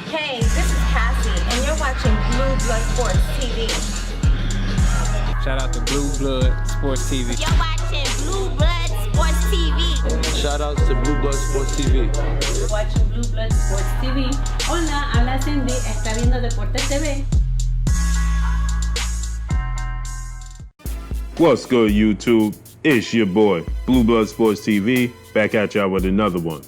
Hey, this is Cassie, and you're watching Blue Blood Sports TV. Shout out to Blue Blood Sports TV. You're watching Blue Blood Sports TV. Shout outs to Blue Blood Sports TV. You're watching Blue Blood Sports TV. Hola, habla Cindy, está viendo Deportes TV. What's good, YouTube? It's your boy, Blue Blood Sports TV, back at y'all with another one.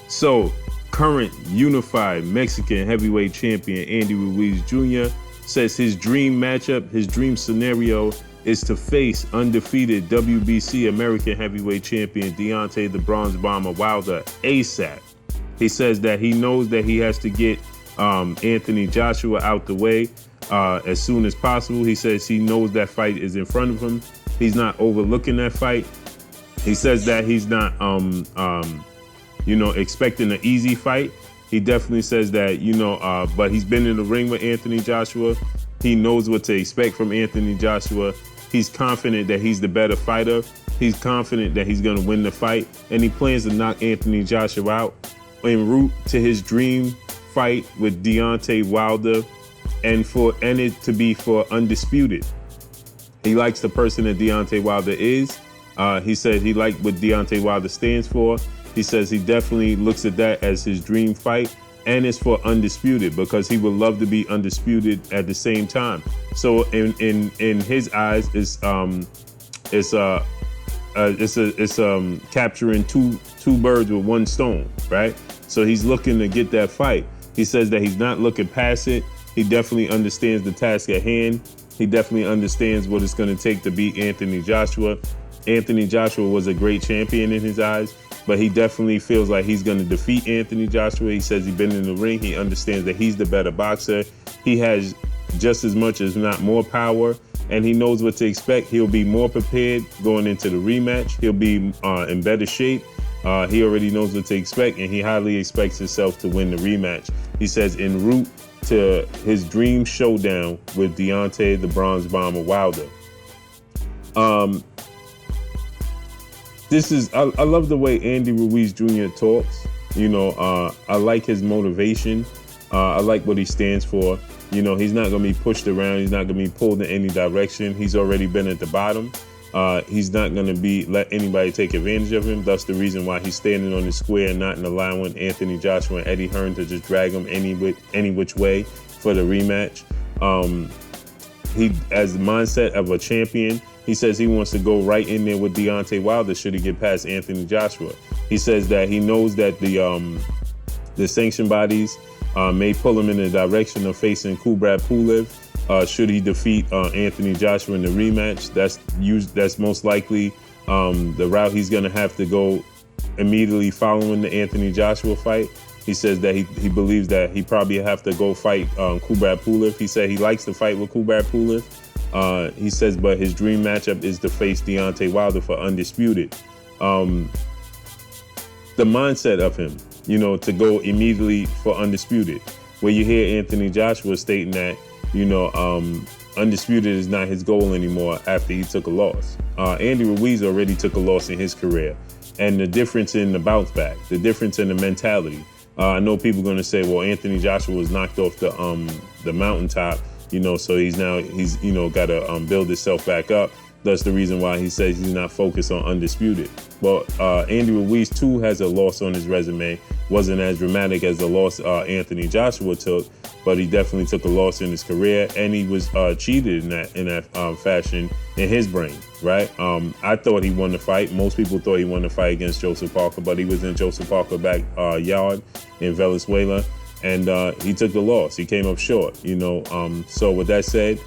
So, current unified Mexican heavyweight champion Andy Ruiz Jr. says his dream matchup, his dream scenario is to face undefeated WBC American heavyweight champion Deontay the Bronze Bomber Wilder ASAP. He says that he knows that he has to get Anthony Joshua out the way as soon as possible. He says he knows that fight is in front of him. He's not overlooking that fight. He says that he's not expecting an easy fight. He definitely says that, but he's been in the ring with Anthony Joshua. He knows what to expect from Anthony Joshua. He's confident that he's the better fighter. He's confident that he's going to win the fight. And he plans to knock Anthony Joshua out en route to his dream fight with Deontay Wilder and it to be for undisputed. He likes the person that Deontay Wilder is. He said he liked what Deontay Wilder stands for. He says he definitely looks at that as his dream fight, and it's for undisputed because he would love to be undisputed at the same time. So in his eyes, it's capturing two birds with one stone, right? So he's looking to get that fight. He says that he's not looking past it. He definitely understands the task at hand. He definitely understands what it's going to take to beat Anthony Joshua. Anthony Joshua was a great champion in his eyes, but he definitely feels like he's going to defeat Anthony Joshua. He says he's been in the ring. He understands that he's the better boxer. He has just as much, if not more power, and he knows what to expect. He'll be more prepared going into the rematch. He'll be in better shape. He already knows what to expect, and he highly expects himself to win the rematch. He says en route to his dream showdown with Deontay the Bronze Bomber Wilder. I love the way Andy Ruiz Jr. talks. I like his motivation. I like what he stands for. He's not going to be pushed around. He's not going to be pulled in any direction. He's already been at the bottom. He's not going to let anybody take advantage of him. That's the reason why he's standing on the square and not allowing Anthony Joshua and Eddie Hearn to just drag him any which way for the rematch. He has the mindset of a champion. He says he wants to go right in there with Deontay Wilder should he get past Anthony Joshua. He says that he knows that the sanction bodies may pull him in the direction of facing Kubrat Pulev should he defeat Anthony Joshua in the rematch. That's most likely the route he's going to have to go immediately following the Anthony Joshua fight. He says that he believes that he probably have to go fight Kubrat Pulev. He said he likes to fight with Kubrat Pulev. He says, but his dream matchup is to face Deontay Wilder for undisputed. The mindset of him, to go immediately for undisputed, where you hear Anthony Joshua stating that, undisputed is not his goal anymore after he took a loss. Andy Ruiz already took a loss in his career, and the difference in the bounce back, the difference in the mentality. I know people are going to say, well, Anthony Joshua was knocked off the mountaintop. So he's got to build himself back up. That's the reason why he says he's not focused on undisputed. Well, Andy Ruiz, too, has a loss on his resume. Wasn't as dramatic as the loss Anthony Joshua took, but he definitely took a loss in his career, and he was cheated in that fashion in his brain, right? I thought he won the fight. Most people thought he won the fight against Joseph Parker, but he was in Joseph Parker's backyard in Venezuela. And he took the loss. He came up short, So with that said,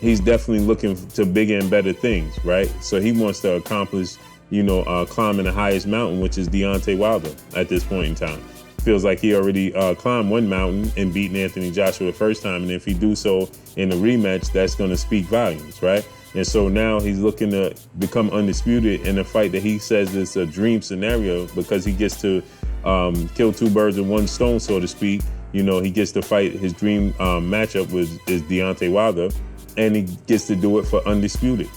he's definitely looking to bigger and better things, right? So he wants to accomplish, climbing the highest mountain, which is Deontay Wilder at this point in time. Feels like he already climbed one mountain and beaten Anthony Joshua the first time. And if he do so in a rematch, that's going to speak volumes, right? And so now he's looking to become undisputed in a fight that he says is a dream scenario because he gets to kill two birds with one stone, so to speak. He gets to fight his dream matchup with Deontay Wilder, and he gets to do it for undisputed.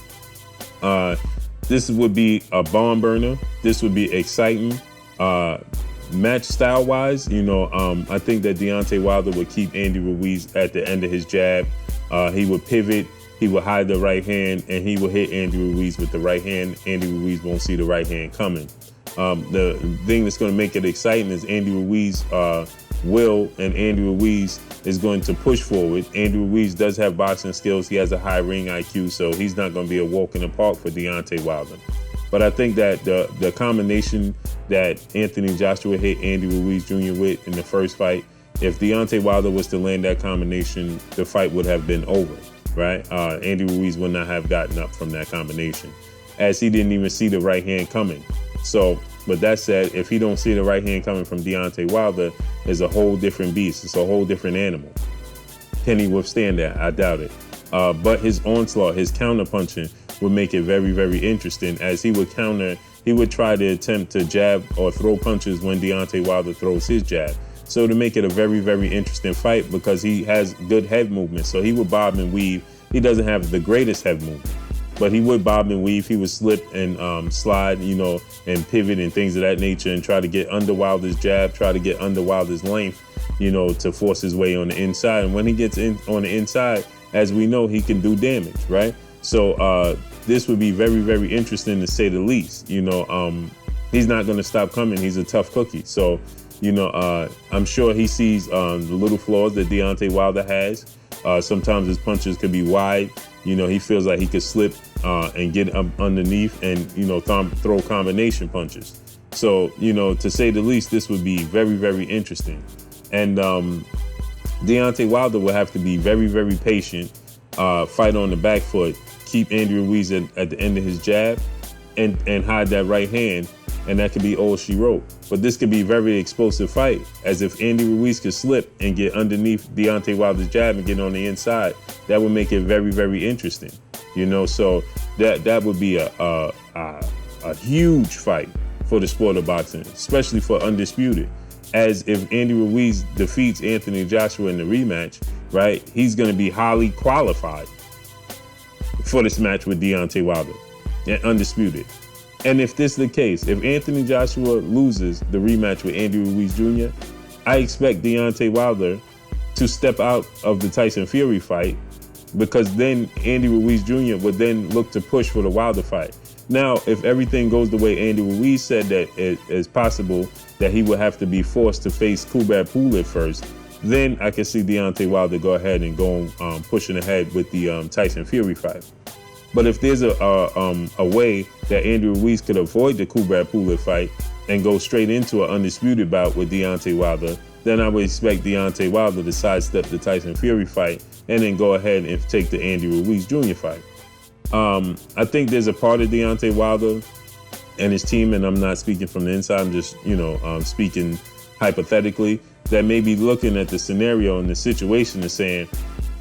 This would be a barn burner. This would be exciting. match style wise, I think that Deontay Wilder would keep Andy Ruiz at the end of his jab. He would pivot, he would hide the right hand, and he would hit Andy Ruiz with the right hand. Andy Ruiz won't see the right hand coming. The thing that's going to make it exciting is Andy Ruiz will, and Andy Ruiz is going to push forward. Andy Ruiz does have boxing skills. He has a high ring IQ, so he's not going to be a walk in the park for Deontay Wilder. But I think that the combination that Anthony Joshua hit Andy Ruiz Jr. with in the first fight, if Deontay Wilder was to land that combination, the fight would have been over, right? Andy Ruiz would not have gotten up from that combination, as he didn't even see the right hand coming. So, but that said, if he don't see the right hand coming from Deontay Wilder, it's a whole different beast. It's a whole different animal. Can he withstand that? I doubt it. But his onslaught, his counter punching would make it very, very interesting, as he would try to attempt to jab or throw punches when Deontay Wilder throws his jab. So to make it a very, very interesting fight, because he has good head movement. So he would bob and weave. He doesn't have the greatest head movement, but he would bob and weave. He would slip and slide, and pivot and things of that nature, and try to get under Wilder's jab, try to get under Wilder's length, to force his way on the inside. And when he gets in on the inside, as we know, he can do damage, right? So this would be very, very interesting, to say the least. He's not going to stop coming. He's a tough cookie. So, I'm sure he sees the little flaws that Deontay Wilder has. Sometimes his punches could be wide. He feels like he could slip and get up underneath and, throw combination punches. So, to say the least, this would be very, very interesting. And Deontay Wilder will have to be very, very patient, fight on the back foot, keep Andy Ruiz at the end of his jab, and hide that right hand, and that could be all she wrote. But this could be a very explosive fight, as if Andy Ruiz could slip and get underneath Deontay Wilder's jab and get on the inside. That would make it very, very interesting. So that would be a huge fight for the sport of boxing, especially for Undisputed. As if Andy Ruiz defeats Anthony Joshua in the rematch, right, he's going to be highly qualified for this match with Deontay Wilder and Undisputed. And if this is the case, if Anthony Joshua loses the rematch with Andy Ruiz Jr., I expect Deontay Wilder to step out of the Tyson Fury fight, because then Andy Ruiz Jr. would then look to push for the Wilder fight. Now, if everything goes the way Andy Ruiz said that it is possible that he would have to be forced to face Kubrat Pulev first, then I can see Deontay Wilder go ahead and go pushing ahead with the Tyson Fury fight. But if there's a way that Andy Ruiz could avoid the Kubrat Pulev fight and go straight into an Undisputed bout with Deontay Wilder, then I would expect Deontay Wilder to sidestep the Tyson Fury fight and then go ahead and take the Andy Ruiz Jr. fight. I think there's a part of Deontay Wilder and his team, and I'm not speaking from the inside, I'm just, speaking hypothetically, that may be looking at the scenario and the situation and saying,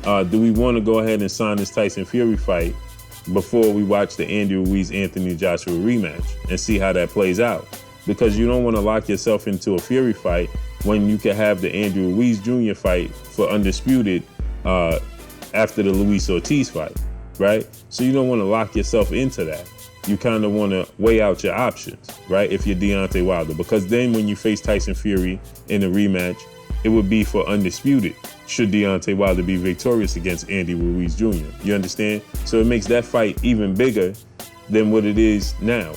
do we want to go ahead and sign this Tyson Fury fight before we watch the Andy Ruiz-Anthony Joshua rematch and see how that plays out? Because you don't want to lock yourself into a Fury fight when you can have the Andy Ruiz Jr. fight for Undisputed after the Luis Ortiz fight, right? So you don't want to lock yourself into that. You kind of want to weigh out your options, right, if you're Deontay Wilder, because then when you face Tyson Fury in a rematch, it would be for Undisputed, should Deontay Wilder be victorious against Andy Ruiz Jr. You understand? So it makes that fight even bigger than what it is now.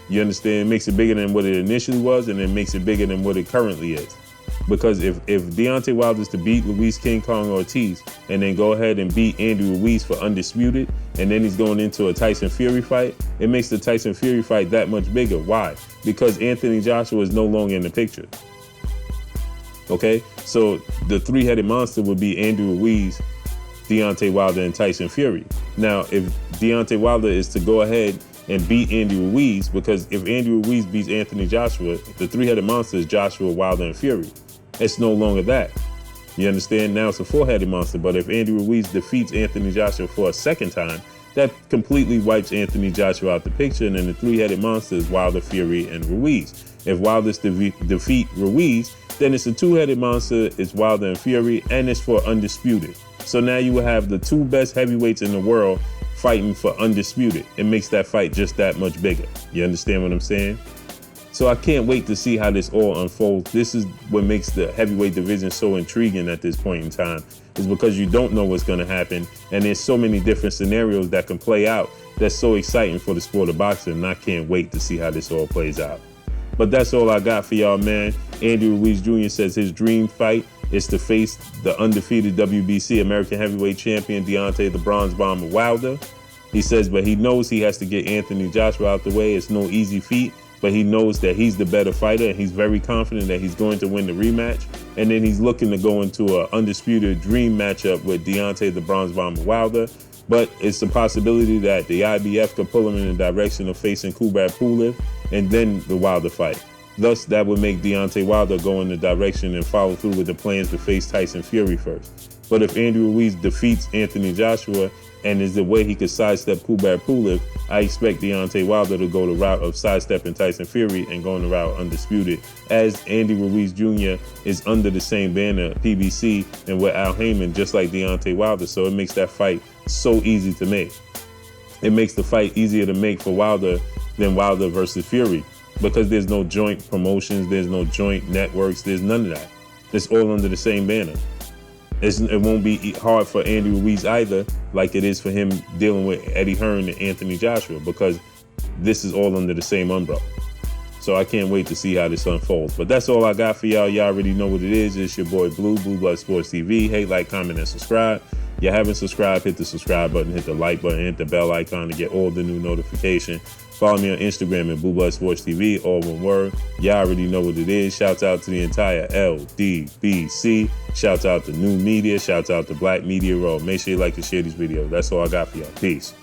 You understand? It makes it bigger than what it initially was, and it makes it bigger than what it currently is. Because if Deontay Wilder is to beat Luis King Kong Ortiz and then go ahead and beat Andy Ruiz for Undisputed, and then he's going into a Tyson Fury fight, it makes the Tyson Fury fight that much bigger. Why? Because Anthony Joshua is no longer in the picture. Okay? So the three-headed monster would be Andy Ruiz, Deontay Wilder, and Tyson Fury. Now, if Deontay Wilder is to go ahead and beat Andy Ruiz, because if Andy Ruiz beats Anthony Joshua, the three-headed monster is Joshua, Wilder, and Fury. It's no longer that. You understand? Now it's a four-headed monster. But if Andy Ruiz defeats Anthony Joshua for a second time, that completely wipes Anthony Joshua out the picture, and then the three-headed monster is Wilder, Fury, and Ruiz. If Wilder's defeat Ruiz, then it's a two-headed monster, it's Wilder and Fury, and it's for Undisputed. So now you will have the two best heavyweights in the world fighting for Undisputed. It makes that fight just that much bigger. You understand what I'm saying? So I can't wait to see how this all unfolds. This is what makes the heavyweight division so intriguing at this point in time, is because you don't know what's going to happen. And there's so many different scenarios that can play out that's so exciting for the sport of boxing. And I can't wait to see how this all plays out. But that's all I got for y'all, man. Andy Ruiz Jr. says his dream fight is to face the undefeated WBC American Heavyweight Champion Deontay the Bronze Bomber Wilder. He says, but he knows he has to get Anthony Joshua out the way. It's no easy feat, but he knows that he's the better fighter, and he's very confident that he's going to win the rematch. And then he's looking to go into an undisputed dream matchup with Deontay the Bronze Bomber Wilder. But it's a possibility that the IBF could pull him in the direction of facing Kubrat Pulev and then the Wilder fight. Thus, that would make Deontay Wilder go in the direction and follow through with the plans to face Tyson Fury first. But if Andy Ruiz defeats Anthony Joshua and is the way he could sidestep Kubrat Pulev, I expect Deontay Wilder to go the route of sidestepping Tyson Fury and going the route undisputed, as Andy Ruiz Jr. is under the same banner, PBC, and with Al Heyman, just like Deontay Wilder. So it makes that fight so easy to make. It makes the fight easier to make for Wilder than Wilder versus Fury, because there's no joint promotions, there's no joint networks, there's none of that. It's all under the same banner. It won't be hard for Andy Ruiz either, like it is for him dealing with Eddie Hearn and Anthony Joshua, because this is all under the same umbrella. So I can't wait to see how this unfolds. But that's all I got for y'all. Y'all already know what it is. It's your boy Blue Blood Sports TV. Hey, like, comment, and subscribe. If you haven't subscribed, hit the subscribe button, hit the like button, hit the bell icon to get all the new notifications. Follow me on Instagram at Blue Blood Sports TV, all one word. Y'all already know what it is. Shouts out to the entire LDBC. Shouts out to New Media. Shouts out to Black Media Row. Make sure you like and share these videos. That's all I got for y'all. Peace.